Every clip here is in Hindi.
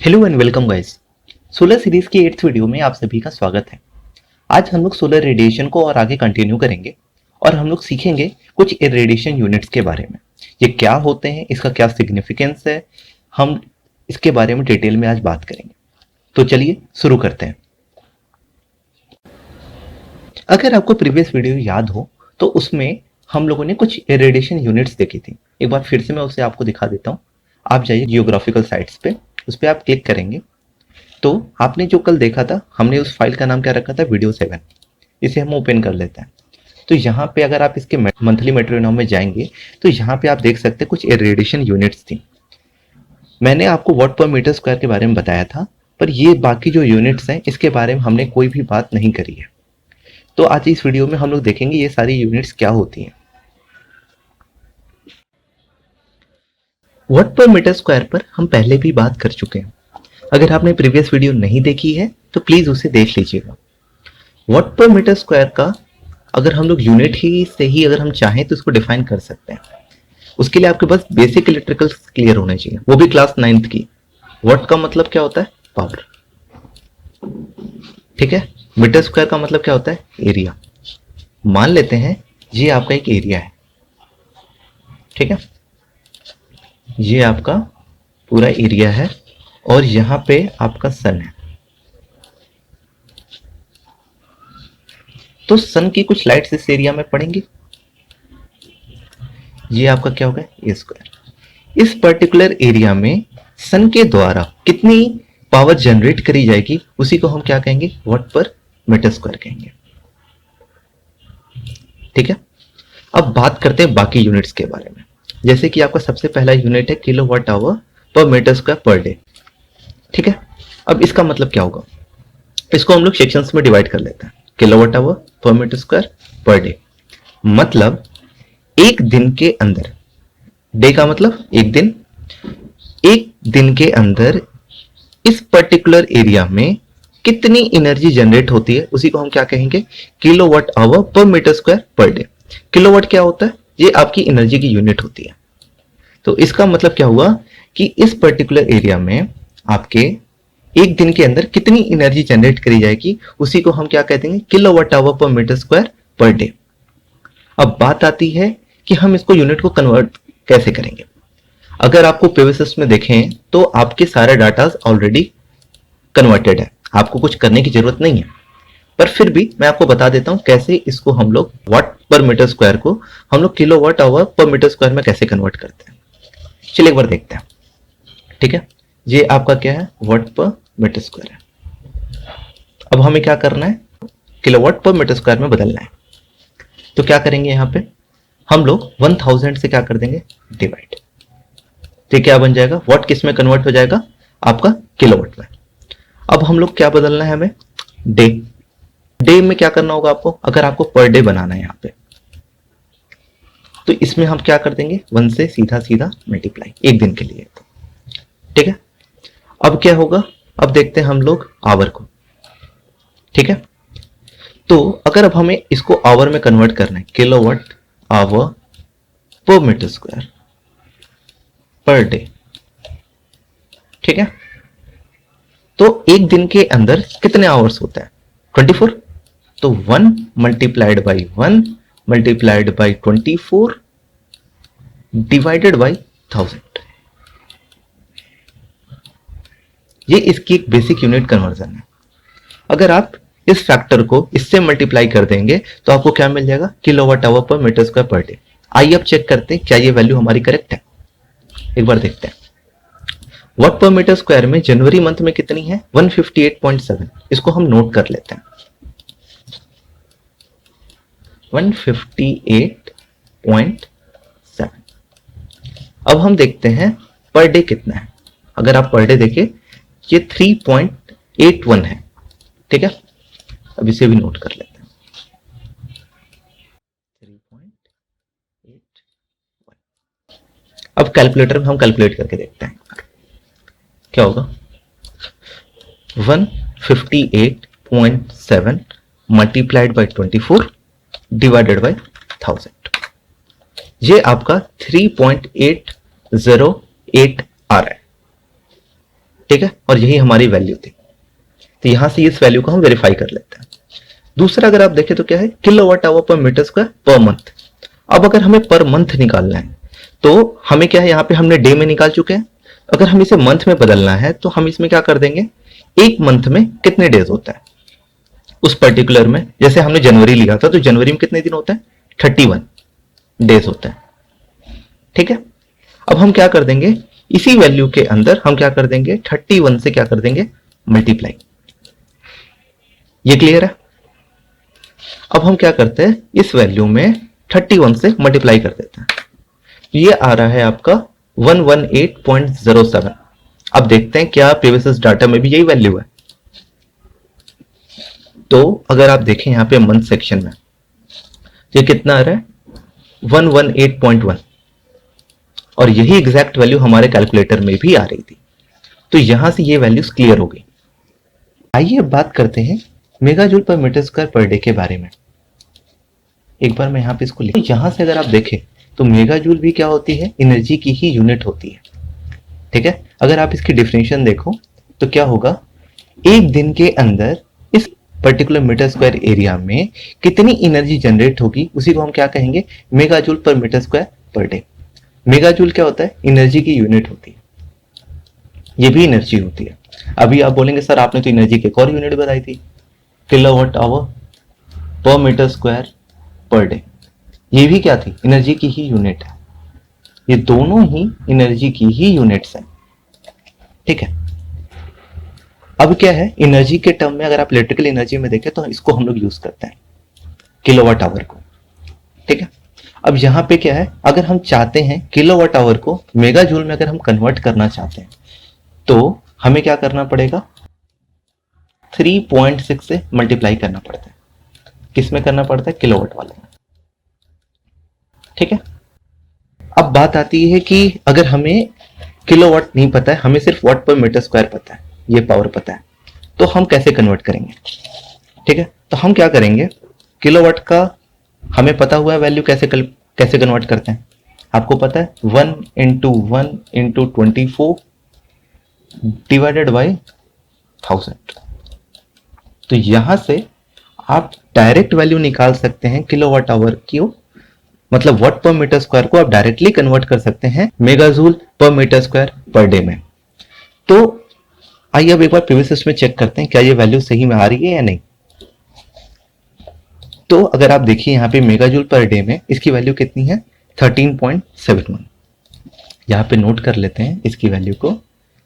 Hello and welcome guys. Solar series की 8th वीडियो में आप सभी का स्वागत है। आज हम लोग सोलर रेडिएशन को और आगे कंटिन्यू करेंगे और हम लोग सीखेंगे कुछ रेडिएशन यूनिट्स के बारे में। ये क्या होते हैं, इसका क्या सिग्निफिकेंस है, हम इसके बारे में डिटेल में आज बात करेंगे। तो चलिए शुरू करते हैं। अगर आपको प्रीवियस वीडियो याद हो तो उसमें हम लोगों ने कुछ रेडिएशन यूनिट्स देखी थी। एक बार फिर से मैं उसे आपको दिखा देता हूँ। आप जाइए जियोग्राफिकल साइट्स पे, उस पर आप क्लिक करेंगे तो आपने जो कल देखा था, हमने उस फाइल का नाम क्या रखा था, वीडियो 7। इसे हम ओपन कर लेते हैं। तो यहाँ पे अगर आप इसके मंथली मेट्रोनॉम में जाएंगे तो यहाँ पे आप देख सकते हैं कुछ रेडिएशन यूनिट्स थी। मैंने आपको वॉट पर मीटर स्क्वायर के बारे में बताया था, पर ये बाकी जो यूनिट्स हैं इसके बारे में हमने कोई भी बात नहीं करी है। तो आज इस वीडियो में हम लोग देखेंगे ये सारी यूनिट्स क्या होती हैं। वॉट पर मीटर स्क्वायर पर हम पहले भी बात कर चुके हैं। अगर आपने प्रीवियस वीडियो नहीं देखी है तो प्लीज उसे देख लीजिएगा। वॉट पर मीटर स्क्वायर का अगर हम लोग यूनिट ही से ही अगर हम चाहें तो इसको डिफाइन कर सकते हैं। उसके लिए आपके पास बेसिक इलेक्ट्रिकल क्लियर होने चाहिए, वो भी क्लास 9th की। वॉट का मतलब क्या होता है, पावर। ठीक है, मीटर स्क्वायर का मतलब क्या होता है, एरिया। मान लेते हैं ये आपका एक एरिया है, ठीक है, ये आपका पूरा एरिया है और यहां पे आपका सन है। तो सन की कुछ लाइट्स इस एरिया में पड़ेंगी। ये आपका क्या होगा, ए स्क्वायर। इस पर्टिकुलर एरिया में सन के द्वारा कितनी पावर जनरेट करी जाएगी उसी को हम क्या कहेंगे, वॉट पर मीटर स्क्वायर कहेंगे। ठीक है, अब बात करते हैं बाकी यूनिट्स के बारे में। जैसे कि आपका सबसे पहला यूनिट है kilo watt hour per metre square per day. ठीक है, अब इसका मतलब क्या होगा, इसको हम लोग सेक्शंस में डिवाइड कर लेते हैं। Kilowatt hour per metre square per day, मतलब एक दिन के अंदर, डे का मतलब एक दिन के अंदर इस पर्टिकुलर एरिया में कितनी एनर्जी जनरेट होती है उसी को हम क्या कहेंगे, kilowatt hour per metre square per day. Kilowatt क्या होता है, ये आपकी एनर्जी की यूनिट होती है। तो इसका मतलब क्या हुआ कि इस पर्टिकुलर एरिया में आपके एक दिन के अंदर कितनी एनर्जी जनरेट करी जाएगी उसी को हम क्या कहते हैं, kilowatt hour per metre square per day. अब बात आती है कि हम इसको यूनिट को कन्वर्ट कैसे करेंगे। अगर आपको पीवीएस में देखें तो आपके सारे डाटा ऑलरेडी कन्वर्टेड है, आपको कुछ करने की जरूरत नहीं है। पर फिर भी मैं आपको बता देता हूं कैसे इसको हम लोग वाट पर मीटर स्क्वायर को हम लोग kilowatt hour per metre square में कैसे कन्वर्ट करते हैं। चलिए एक बार देखते हैं। ठीक है, ये आपका क्या है, वाट पर मीटर स्क्वायर है। अब हमें क्या करना है, किलोवाट पर मीटर स्क्वायर में बदलना है। तो क्या करेंगे, यहां पे हम लोग 1000 से क्या कर देंगे, डिवाइड। तो क्या बन जाएगा, वाट किस में कन्वर्ट हो जाएगा, आपका किलोवाट में। अब हम लोग क्या बदलना है, हमें डे। डे में क्या करना होगा आपको, अगर आपको पर डे बनाना है यहां पे तो इसमें हम क्या कर देंगे, 1 से सीधा सीधा मल्टीप्लाई, एक दिन के लिए। ठीक है, अब क्या होगा, अब देखते हैं हम लोग आवर को। ठीक है, तो अगर अब हमें इसको आवर में कन्वर्ट करना है, kilowatt hour per metre square per day. ठीक है, तो एक दिन के अंदर कितने आवर्स होता है, 24। तो 1 multiplied by 1 multiplied by 24 divided by 1000। ये इसकी एक बेसिक यूनिट कन्वर्जन है। अगर आप इस फैक्टर को इससे मल्टीप्लाई कर देंगे तो आपको क्या मिल जाएगा, kilowatt hour per metre square per day. आइए अब चेक करते हैं क्या ये वैल्यू हमारी करेक्ट है। एक बार देखते हैं। वाट पर मीटर स्क्वायर में जनवरी मंथ में कितनी है, 158.7। इसको हम नोट कर लेते हैं, 158.7। अब हम देखते हैं पर डे कितना है। अगर आप पर डे देखें ये 3.81 है। ठीक है, अब इसे भी नोट कर लेते हैं, 3.81। अब कैलकुलेटर में हम कैलकुलेट करके देखते हैं क्या होगा। 158.7 मल्टीप्लाइड बाई 24 डिवाइडेड बाई 1000, ये आपका 3.808 आ रहा है। ठीक है, और यही हमारी वैल्यू थी। तो यहां से इस वैल्यू को हम वेरीफाई कर लेते हैं। दूसरा अगर आप देखें तो क्या है, kilowatt hour per metre square per month. अब अगर हमें पर मंथ निकालना है तो हमें क्या है, यहाँ पे हमने डे में निकाल चुके हैं। अगर हम इसे मंथ में बदलना है तो हम इसमें क्या कर देंगे, एक मंथ में कितने डेज होता है उस पर्टिकुलर में। जैसे हमने जनवरी लिया था तो जनवरी में कितने दिन होते हैं, 31 डेज होता है। ठीक है, अब हम क्या कर देंगे, इसी वैल्यू के अंदर हम क्या कर देंगे, 31 से क्या कर देंगे, मल्टीप्लाई। ये क्लियर है। अब हम क्या करते हैं, इस वैल्यू में 31 से मल्टीप्लाई कर देते हैं। ये आ रहा है आपका 118.07। अब देखते हैं क्या प्रीवियस डाटा में भी यही वैल्यू है। तो अगर आप देखें यहाँ पे मंथ सेक्शन में ये कितना आ रहा है, 118.1, और यही एग्जैक्ट वैल्यू हमारे कैलकुलेटर में भी आ रही थी। तो यहां से ये वैल्यूज क्लियर हो गई। आइए अब बात करते हैं mega joule per metre square per day के बारे में। एक बार मैं यहाँ पे इसको लिख, यहां से अगर आप देखें तो मेगा जूल भी क्या होती है, एनर्जी की ही यूनिट होती है। ठीक है, अगर आप इसकी डिफिनेशन देखो तो क्या होगा, एक दिन के अंदर इस पर्टिकुलर मीटर स्क्वायर एरिया में कितनी एनर्जी जनरेट होगी, उसी को हम क्या कहेंगे, mega joule per metre square per day. Mega joule क्या होता है, एनर्जी की यूनिट होती है, ये भी एनर्जी होती है। अभी आप बोलेंगे सर आपने तो एनर्जी की एक और यूनिट बताई थी, kilowatt hour per metre square per day. ये भी क्या थी, एनर्जी की ही यूनिट है। ये दोनों ही एनर्जी की ही यूनिट्स हैं। ठीक है, अब क्या है, एनर्जी के टर्म में अगर आप इलेक्ट्रिकल एनर्जी में देखें तो इसको हम लोग यूज करते हैं किलोवाट आवर को। ठीक है, अब यहां पे क्या है, अगर हम चाहते हैं किलोवाट आवर को मेगा जूल में अगर हम कन्वर्ट करना चाहते हैं तो हमें क्या करना पड़ेगा, 3.6 से मल्टीप्लाई करना पड़ता है। किस में करना पड़ता है, किलोवाट वाले में। ठीक है, अब बात आती है कि अगर हमें किलोवाट नहीं पता है, हमें सिर्फ वाट पर मीटर स्क्वायर पता है, ये पावर पता है, तो हम कैसे कन्वर्ट करेंगे। ठीक है, तो हम क्या करेंगे, किलोवाट का हमें पता हुआ है वैल्यू, कैसे कन्वर्ट करते हैं आपको पता है, 1 इंटू 1 इंटू 24 डिवाइडेड बाई 1000। तो यहां से आप डायरेक्ट वैल्यू निकाल सकते हैं किलोवाट आवर की, मतलब वाट पर मीटर स्क्वायर को आप डायरेक्टली कन्वर्ट कर सकते हैं mega joule per metre square per day में। तो आइए अब एक बार प्रीवियस सिस्टम में चेक करते हैं क्या ये वैल्यू सही में आ रही है या नहीं। तो अगर आप देखिए यहाँ पे मेगा जूल पर डे में इसकी वैल्यू कितनी है, 13.71। यहाँ पे नोट कर लेते हैं इसकी वैल्यू को,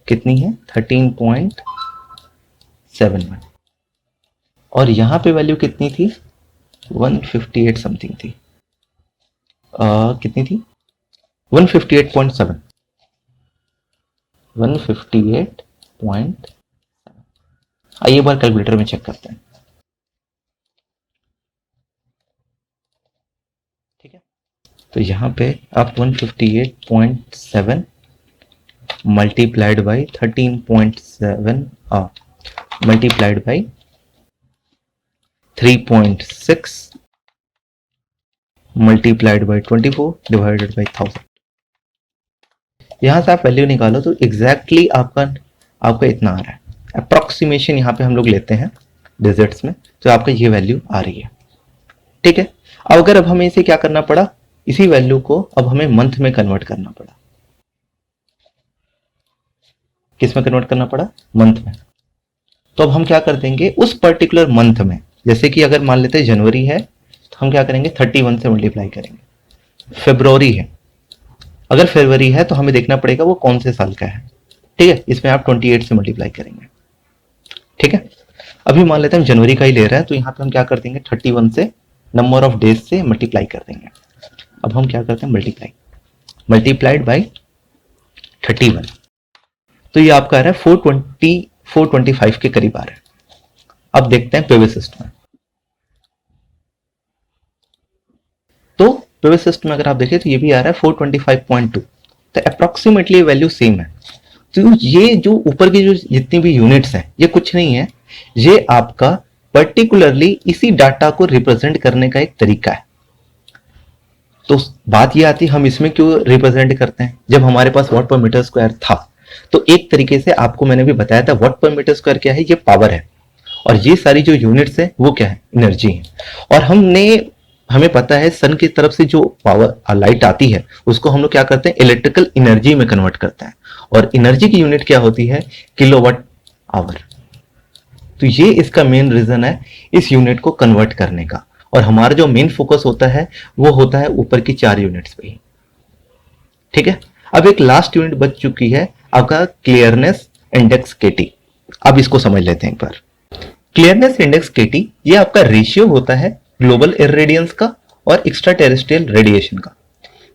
कितनी है, 13.71। और यहाँ पे वैल्यू कितनी थी, 158 समथिंग थी। कितनी थी, 158.7। 158.7। आइए एक बार कैलकुलेटर में चेक करते हैं। ठीक है, तो यहाँ पे आप 158.7 multiplied by 13.7 multiplied by 3.6 multiplied by 24 divided by 1000। यहां से आप वैल्यू निकालो तो एग्जैक्टली आपका इतना आ रहा है। अप्रोक्सीमेशन यहाँ पे हम लोग लेते हैं डिजिट्स में, तो आपका ये वैल्यू आ रही है। ठीक है, अब हमें इसे क्या करना पड़ा, इसी वैल्यू को अब हमें मंथ में कन्वर्ट करना पड़ा। किस में कन्वर्ट करना पड़ा, मंथ में। तो अब हम क्या कर देंगे, उस पर्टिकुलर मंथ में, जैसे कि अगर मान लेते हैं जनवरी है तो हम क्या करेंगे, 31 से मल्टीप्लाई करेंगे। फरवरी है, अगर फरवरी है तो हमें देखना पड़ेगा वो कौन से साल का है। ठीक है, इसमें आप 28 से मल्टीप्लाई करेंगे। ठीक है, अभी मान लेते हैं हम जनवरी का ही ले रहे हैं, तो यहाँ पे हम क्या कर देंगे, 31 से नंबर ऑफ डेज से मल्टीप्लाई कर देंगे। अब हम क्या करते हैं, मल्टीप्लाइड बाई 31। तो ये आपका आ रहा है 425 के करीब आ रहा है। अब देखते हैं प्रीवियस सिस्टम में। तो प्रीवियस सिस्टम में अगर आप देखें तो ये भी आ रहा है 425.2। तो अप्रोक्सीमेटली वैल्यू सेम है। तो ये जो ऊपर की जो जितनी भी यूनिट्स हैं ये कुछ नहीं है, ये आपका पर्टिकुलरली इसी डाटा को रिप्रेजेंट करने का एक तरीका है। तो बात ये आती है हम इसमें क्यों रिप्रेजेंट करते हैं, जब हमारे पास वाट पर मीटर स्क्वायर था तो एक तरीके से आपको मैंने भी बताया था वाट पर मीटर स्क्वायर क्या है, ये पावर है, और ये सारी जो यूनिट्स है वो क्या है, एनर्जी है। और हमें पता है सन की तरफ से जो पावर लाइट आती है उसको हम लोग क्या करते हैं, इलेक्ट्रिकल एनर्जी में कन्वर्ट करते हैं, और एनर्जी की यूनिट क्या होती है, किलोवाट आवर। तो ये इसका मेन रीजन है इस यूनिट को कन्वर्ट करने का, और हमारा जो मेन फोकस होता है वो होता है ऊपर की 4 यूनिट्स पे ही। ठीक है, अब एक लास्ट यूनिट बच चुकी है आपका क्लियरनेस इंडेक्स केटी। अब इसको समझ लेते हैं एक बार। क्लियरनेस इंडेक्स केटी ये आपका रेशियो होता है ग्लोबल इरेडियंस का और एक्स्ट्रा टेरेस्ट्रियल रेडिएशन का।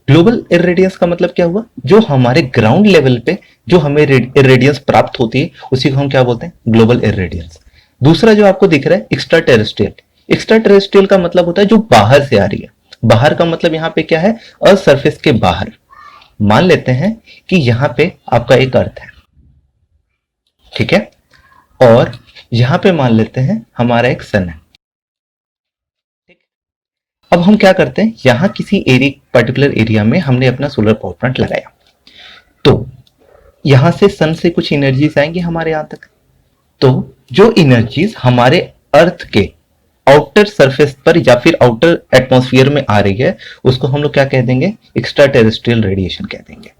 ग्लोबल इरेडियंस का मतलब क्या हुआ, जो हमारे ग्राउंड लेवल पे जो हमें इरेडियंस प्राप्त होती है उसी को हम क्या बोलते हैं, ग्लोबल इरेडियंस। दूसरा जो आपको दिख रहा है एक्स्ट्रा टेरेस्ट्रियल, एक्स्ट्रा टेरेस्ट्रियल का मतलब होता है जो बाहर से आ रही है। बाहर का मतलब यहाँ पे क्या है, अर्थ सरफेस के बाहर। मान लेते हैं कि यहाँ पे आपका एक अर्थ है, ठीक है, और यहां पे मान लेते हैं हमारा एक सन है। अब हम क्या करते हैं, यहां किसी पर्टिकुलर एरिया में हमने अपना सोलर पावर प्लांट लगाया, तो यहां से सन से कुछ एनर्जीज आएंगी हमारे यहां तक। तो जो एनर्जीज हमारे अर्थ के आउटर सरफेस पर या फिर आउटर एटमॉस्फेयर में आ रही है उसको हम लोग क्या कह देंगे, एक्स्ट्रा टेरेस्ट्रियल रेडिएशन कह देंगे।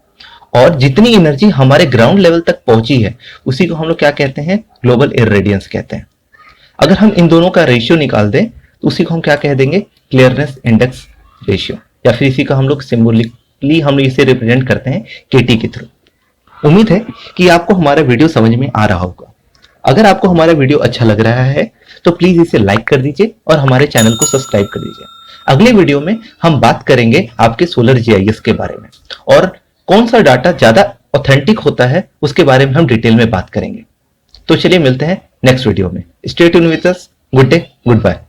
और जितनी एनर्जी हमारे ग्राउंड लेवल तक पहुंची है उसी को हम लोग क्या कहते हैं, ग्लोबल इरेडियंस कहते हैं। अगर हम इन दोनों का रेशियो निकाल दें तो उसी को हम क्या कह देंगे, क्लियरनेस इंडेक्स रेशियो, या फिर इसी का हम लोग सिंबॉलिकली हम लोग इसे रिप्रेजेंट करते हैं केटी के थ्रू। उम्मीद है कि आपको हमारा वीडियो समझ में आ रहा होगा। अगर आपको हमारा वीडियो अच्छा लग रहा है तो प्लीज इसे लाइक कर दीजिए और हमारे चैनल को सब्सक्राइब कर दीजिए। अगले वीडियो में हम बात करेंगे आपके सोलर जीआईएस के बारे में, और कौन सा डाटा ज्यादा ऑथेंटिक होता है उसके बारे में हम डिटेल में बात करेंगे। तो चलिए मिलते हैं नेक्स्ट वीडियो में। Stay tune with us. Good day, good bye.